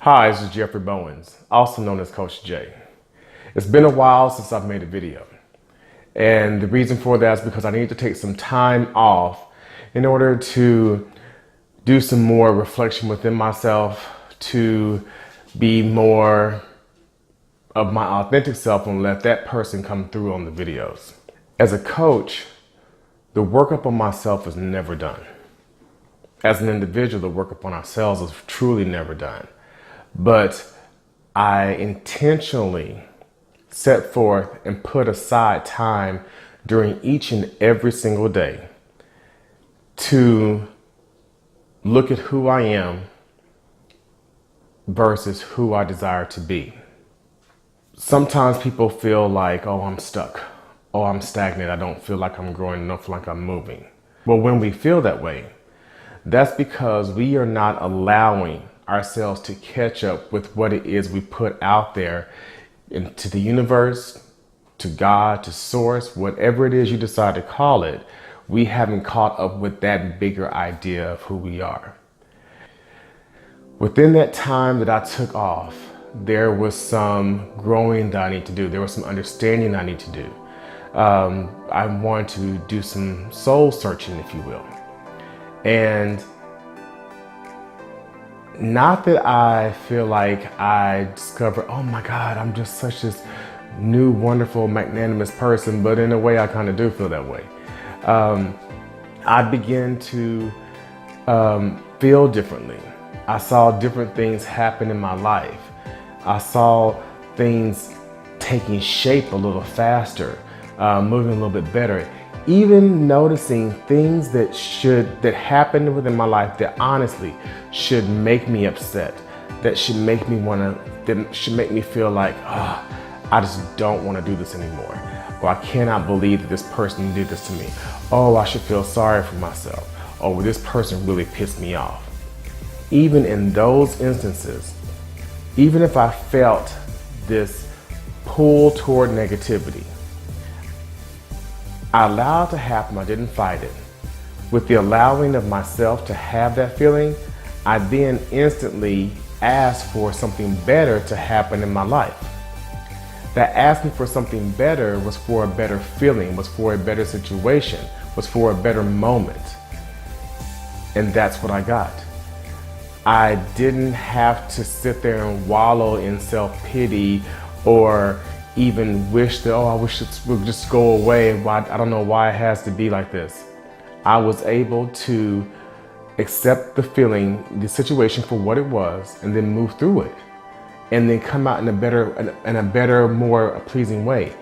Hi, this is Jeffrey Bowens, also known as Coach J. It's been a while since I've made a video. And the reason for that is because I need to take some time off in order to do some more reflection within myself, to be more of my authentic self and let that person come through on the videos. As a coach, the workup on myself is never done. As an individual, the workup on ourselves is truly never done. But I intentionally set forth and put aside time during each and every single day to look at who I am versus who I desire to be. Sometimes people feel like, oh, I'm stuck. Oh, I'm stagnant. I don't feel like I'm growing. I don't feel like I'm moving. Well, when we feel that way, that's because we are not allowing ourselves to catch up with what it is we put out there into the universe, to God, to source, whatever it is you decide to call it. We haven't caught up with that bigger idea of who we are. Within that time that I took off, there was some growing that I need to do. There was some understanding I need to do. I wanted to do some soul searching, if you will. And not that I feel like I discovered, oh my God, I'm just such this new, wonderful, magnanimous person, but in a way I kind of do feel that way. I began to feel differently. I saw different things happen in my life. I saw things taking shape a little faster, moving a little bit better. Even noticing things that happened within my life that honestly should make me upset, that should make me feel like, oh, I just don't want to do this anymore. Or I cannot believe that this person did this to me. Oh, I should feel sorry for myself. Oh, this person really pissed me off. Even in those instances, even if I felt this pull toward negativity, I allowed it to happen. I didn't fight it. With the allowing of myself to have that feeling, I then instantly asked for something better to happen in my life. That asking for something better was for a better feeling, was for a better situation, was for a better moment. And that's what I got. I didn't have to sit there and wallow in self-pity or even wish that, oh, I wish it would just go away. I don't know why it has to be like this. I was able to accept the feeling, the situation for what it was, and then move through it, and then come out in a better, more pleasing way.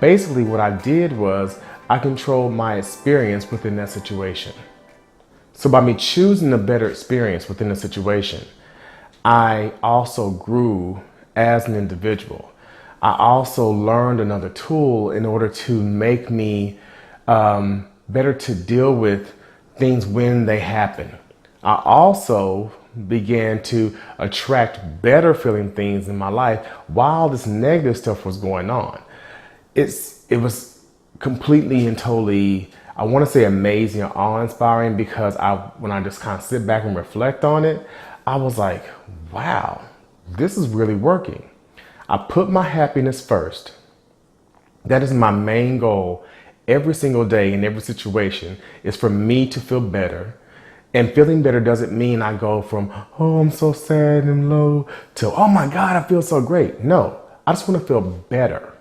Basically, what I did was I controlled my experience within that situation. So by me choosing a better experience within the situation, I also grew as an individual. I also learned another tool in order to make me better to deal with things when they happen. I also began to attract better feeling things in my life while this negative stuff was going on. It was completely and totally, I want to say amazing or awe-inspiring, because when I just kind of sit back and reflect on it, I was like, wow, this is really working. I put my happiness first. That is my main goal every single day in every situation, is for me to feel better. And feeling better doesn't mean I go from, oh, I'm so sad and low, to, oh my God, I feel so great. No, I just want to feel better.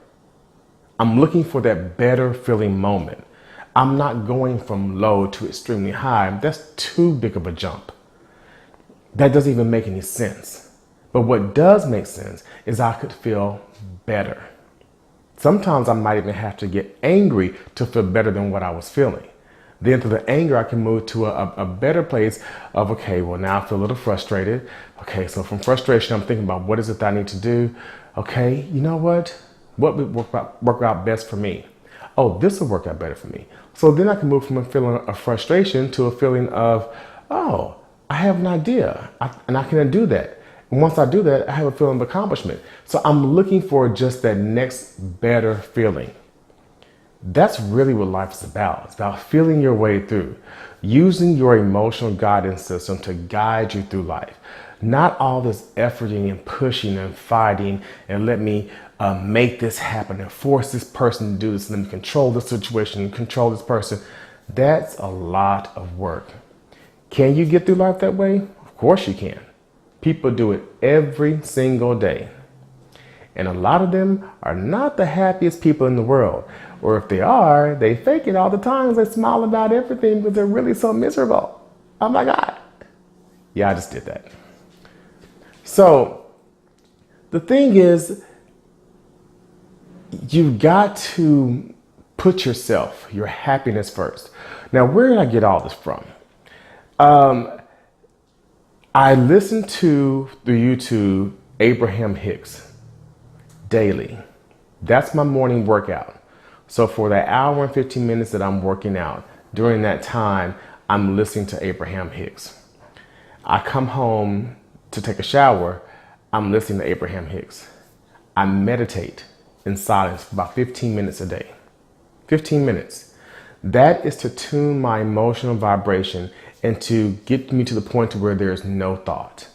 I'm looking for that better feeling moment. I'm not going from low to extremely high. That's too big of a jump. That doesn't even make any sense. But what does make sense is I could feel better. Sometimes I might even have to get angry to feel better than what I was feeling. Then through the anger, I can move to a better place of, okay, well, now I feel a little frustrated. Okay, so from frustration, I'm thinking about what is it that I need to do? Okay, you know what? What would work out best for me? Oh, this will work out better for me. So then I can move from a feeling of frustration to a feeling of, oh, I have an idea and I can do that. And once I do that, I have a feeling of accomplishment. So I'm looking for just that next better feeling. That's really what life is about. It's about feeling your way through, using your emotional guidance system to guide you through life. Not all this efforting and pushing and fighting and let me make this happen and force this person to do this and let me control the situation and control this person. That's a lot of work. Can you get through life that way? Of course you can. People do it every single day. And a lot of them are not the happiest people in the world. Or if they are, they fake it all the time. They smile about everything, but they're really so miserable. Oh my God. Yeah, I just did that. So the thing is, you've got to put yourself, your happiness first. Now, where did I get all this from? I listen to the YouTube Abraham Hicks daily. That's my morning workout. So for that hour and 15 minutes that I'm working out, during that time, I'm listening to Abraham Hicks. I come home to take a shower, I'm listening to Abraham Hicks. I meditate in silence for about 15 minutes a day. 15 minutes. That is to tune my emotional vibration and to get me to the point to where there is no thought.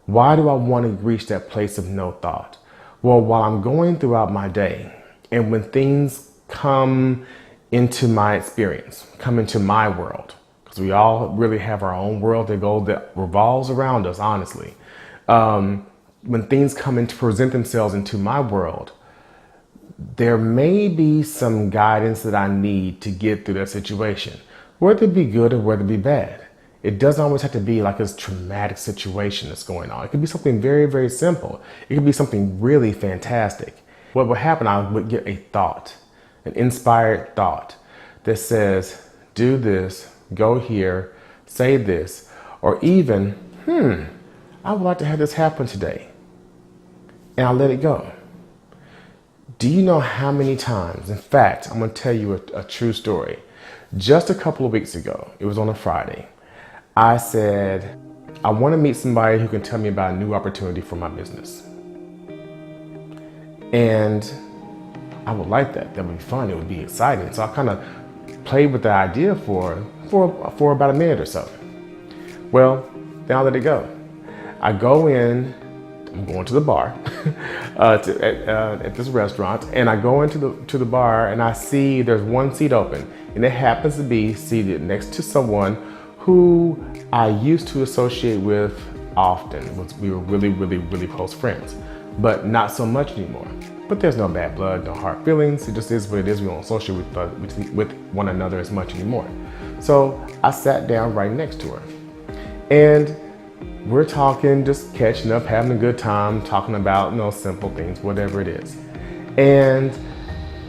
Why do I want to reach that place of no thought? Well, while I'm going throughout my day and when things come into my experience, come into my world, because we all really have our own world that revolves around us, honestly. When things come in to present themselves into my world, there may be some guidance that I need to get through that situation, whether it be good or whether it be bad. It doesn't always have to be like a traumatic situation that's going on. It could be something very, very simple. It could be something really fantastic. What would happen, I would get a thought, an inspired thought that says, do this, go here, say this, or even, I would like to have this happen today. And I'll let it go. Do you know how many times, in fact, I'm going to tell you a true story. Just a couple of weeks ago, it was on a Friday, I said, I want to meet somebody who can tell me about a new opportunity for my business. And I would like that. That would be fun. It would be exciting. So I kind of played with the idea for about a minute or so. Well, then I let it go. I go in, I'm going to the bar at this restaurant, and I go into the bar and I see there's one seat open, and it happens to be seated next to someone who I used to associate with often. We were really, really, really close friends, but not so much anymore. But there's no bad blood, no hard feelings. It just is what it is. We don't associate with one another as much anymore. So I sat down right next to her, and we're talking, just catching up, having a good time, talking about simple things, whatever it is. And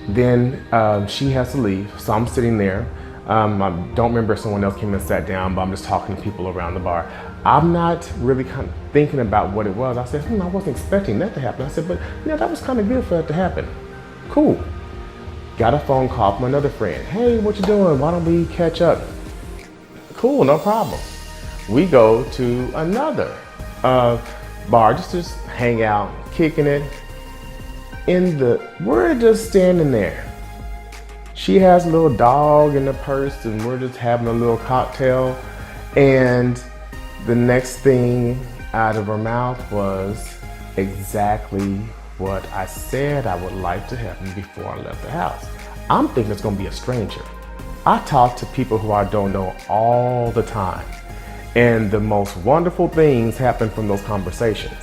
then she has to leave, so I'm sitting there. I don't remember if someone else came and sat down, but I'm just talking to people around the bar. I'm not really kind of thinking about what it was. I said, I wasn't expecting that to happen. I said, but that was kind of good for that to happen. Cool. Got a phone call from another friend. Hey, what you doing? Why don't we catch up? Cool, no problem. We go to another bar just to hang out, kicking it. We're just standing there. She has a little dog in the purse, and we're just having a little cocktail. And the next thing out of her mouth was exactly what I said I would like to happen before I left the house. I'm thinking it's gonna be a stranger. I talk to people who I don't know all the time, and the most wonderful things happen from those conversations.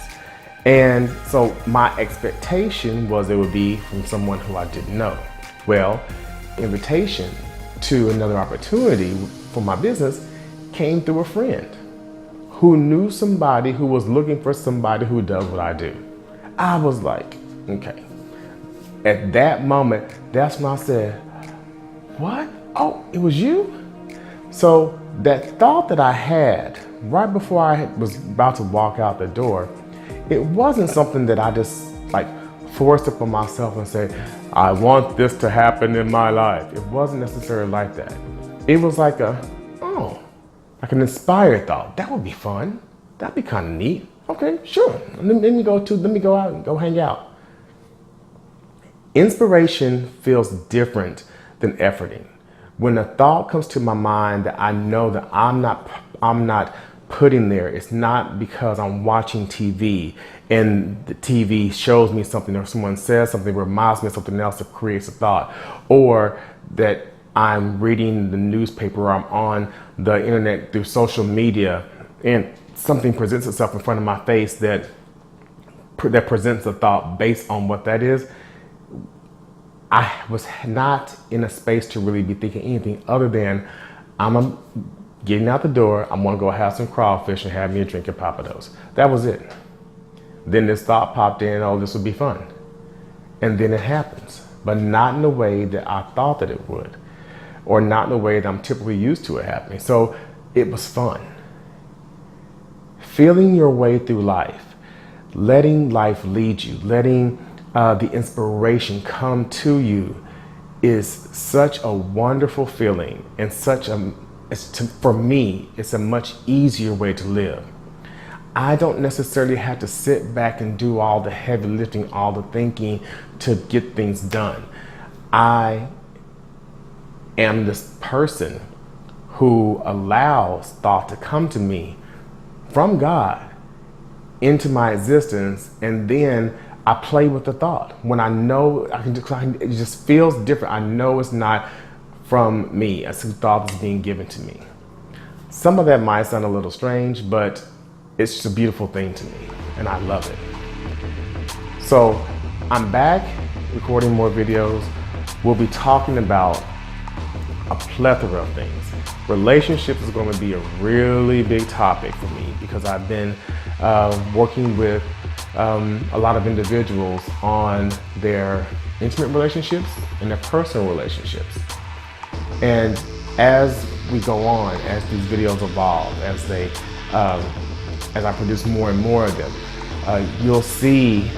And so my expectation was it would be from someone who I didn't know. Well, invitation to another opportunity for my business came through a friend who knew somebody who was looking for somebody who does what I do. I was like, okay. At that moment, that's when I said, what? Oh, it was you? So that thought that I had right before I was about to walk out the door, it wasn't something that I just forced upon myself and said, I want this to happen in my life. It wasn't necessarily like that. It was like an inspired thought. That would be fun. That'd be kind of neat. Okay, sure. Let me go out and go hang out. Inspiration feels different than efforting. When a thought comes to my mind that I know that I'm not putting there. It's not because I'm watching TV and the TV shows me something or someone says something, reminds me of something else that creates a thought, or that I'm reading the newspaper or I'm on the internet through social media and something presents itself in front of my face that presents a thought based on what that is. I was not in a space to really be thinking anything other than I'm getting out the door, I'm gonna go have some crawfish and have me a drink of Papados. That was it. Then this thought popped in, oh, this would be fun. And then it happens, but not in the way that I thought that it would, or not in the way that I'm typically used to it happening. So it was fun. Feeling your way through life, letting life lead you, letting the inspiration come to you is such a wonderful feeling, and for me, it's a much easier way to live. I don't necessarily have to sit back and do all the heavy lifting, all the thinking to get things done. I am this person who allows thought to come to me from God into my existence, and then I play with the thought. When I know it just feels different. I know it's not from me. It's a thought that's being given to me. Some of that might sound a little strange, but it's just a beautiful thing to me, and I love it. So I'm back recording more videos. We'll be talking about a plethora of things. Relationships is going to be a really big topic for me because I've been working with a lot of individuals on their intimate relationships and their personal relationships. And as we go on, as these videos evolve, as I produce more and more of them, you'll see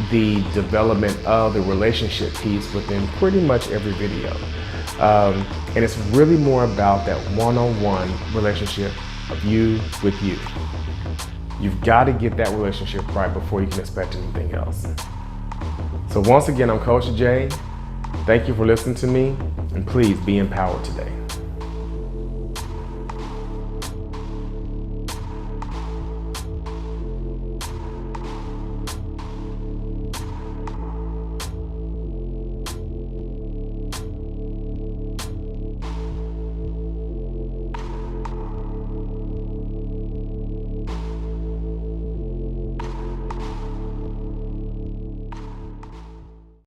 the development of the relationship piece within pretty much every video. And it's really more about that one-on-one relationship of you with you. You've got to get that relationship right before you can expect anything else. So once again, I'm Coach Jay. Thank you for listening to me, and please be empowered today.